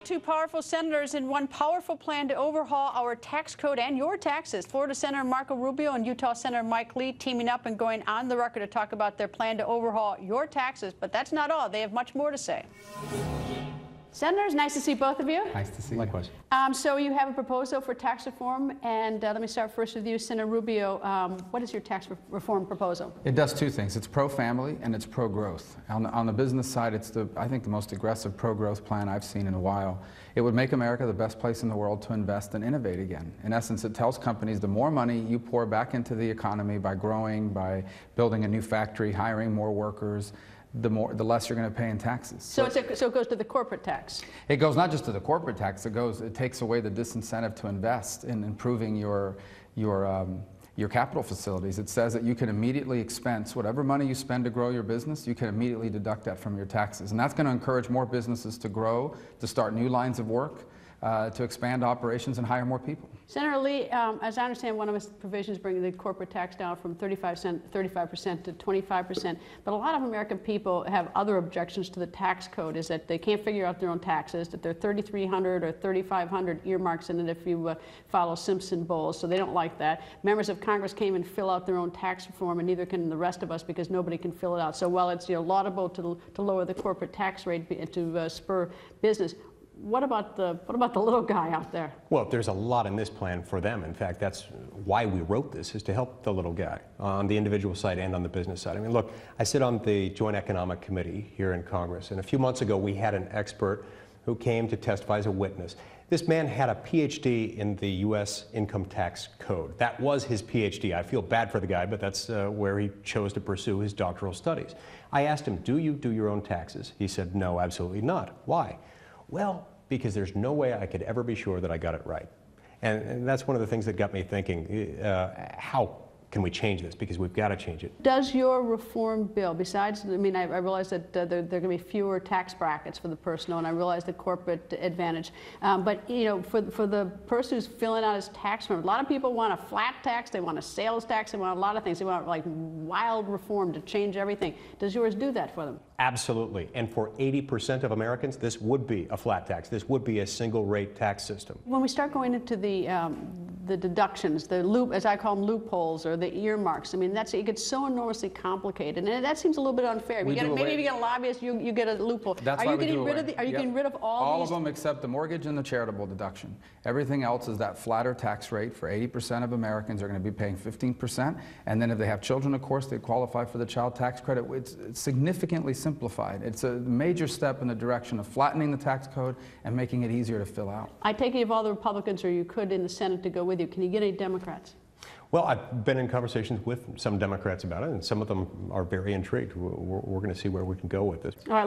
Two powerful senators in one powerful plan to overhaul our tax code and your taxes. Florida Senator Marco Rubio and Utah Senator Mike Lee teaming up and going on the record to talk about their plan to overhaul your taxes. But that's not all. They have much more to say. Senators, nice to see both of you. Nice to see you. Likewise. So you have a proposal for tax reform, and let me start first with you, Senator Rubio. What is your tax reform proposal? It does two things. It's pro-family and it's pro-growth. On the business side, it's I think the most aggressive pro-growth plan I've seen in a while. It would make America the best place in the world to invest and innovate again. In essence, it tells companies the more money you pour back into the economy by growing, by building a new factory, hiring more workers, the less you're going to pay in taxes. So it goes to the corporate tax? It goes not just to the corporate tax. It takes away the disincentive to invest in improving your capital facilities. It says that you can immediately expense whatever money you spend to grow your business. You can immediately deduct that from your taxes, and that's going to encourage more businesses to grow, to start new lines of work, to expand operations and hire more people. Senator Lee, as I understand, one of his provisions bringing the corporate tax down from 35% to 25%. But a lot of American people have other objections to the tax code, is that they can't figure out their own taxes, that there are 3,300 or 3,500 earmarks in it if you follow Simpson Bowles, so they don't like that. Members of Congress can't even fill out their own tax reform, and neither can the rest of us because nobody can fill it out. So while it's laudable to lower the corporate tax rate to spur business, what about the little guy out there? Well, there's a lot in this plan for them. In fact, that's why we wrote this, is to help the little guy on the individual side and on the business side. I mean, look, I sit on the Joint Economic Committee here in Congress, and a few months ago we had an expert who came to testify as a witness. This man had a PhD in the U.S. income tax code. That was his PhD. I feel bad for the guy, but that's where he chose to pursue his doctoral studies. I asked him, do you do your own taxes? He said, no, absolutely not. Why? Well, because there's no way I could ever be sure that I got it right. And that's one of the things that got me thinking, how can we change this? Because we've got to change it. Does your reform bill, besides, I mean, I realize that there are going to be fewer tax brackets for the personal, and I realize the corporate advantage, but you know, for the person who's filling out his tax form, a lot of people want a flat tax, they want a sales tax, they want a lot of things. They want like wild reform to change everything. Does yours do that for them? Absolutely. And for 80% of Americans, this would be a flat tax. This would be a single rate tax system. When we start going into the deductions, the loop, as I call them, loopholes or the earmarks, I mean, it gets so enormously complicated, and that seems a little bit unfair. Maybe if you get a lobbyist, you get a loophole. That's are you getting rid of getting rid of all of them except the mortgage and the charitable deduction? Everything else is that flatter tax rate. For 80% of Americans are going to be paying 15%, and then if they have children, of course, they qualify for the child tax credit. It's significantly simplified. It's a major step in the direction of flattening the tax code and making it easier to fill out. I take it if all the Republicans, or you could in the Senate, to go with you. Can you get any Democrats? Well, I've been in conversations with some Democrats about it, and some of them are very intrigued. We're going to see where we can go with this. All right.